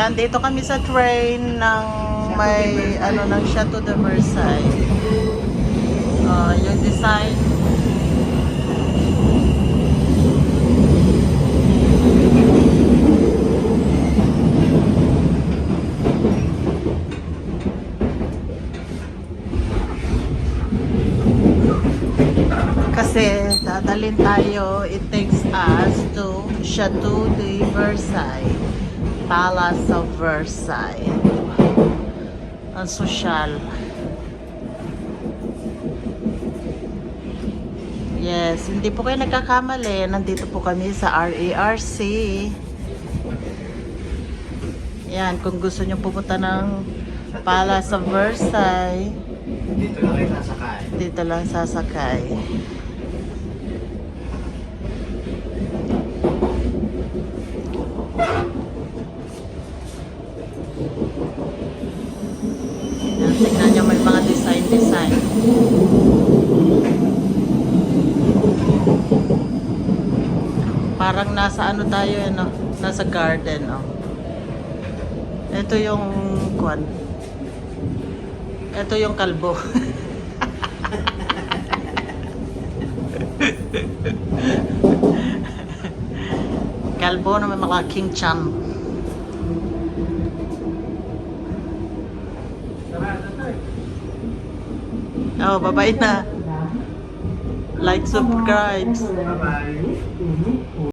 Yan, dito kami sa train ng may ano ng Chateau de Versailles. Yung design. Kasi dadalhin tayo, it takes us to Chateau de Versailles, Palace of Versailles. Ang sosyal. Yes, hindi po kayo nagkakamali. Nandito po kami sa RARC. Yan, kung gusto nyo pupunta ng Palace of Versailles, Dito lang kayo sasakay. dito lang sasakay. Yan, tingnan nyo, may mga design. Parang nasa ano tayo, ano, nasa garden, oh. Ito yung kwan. Ito yung kalbo. Kalbo na may mga king chan. Oh, bye-bye na. Like, subscribe. Bye-bye.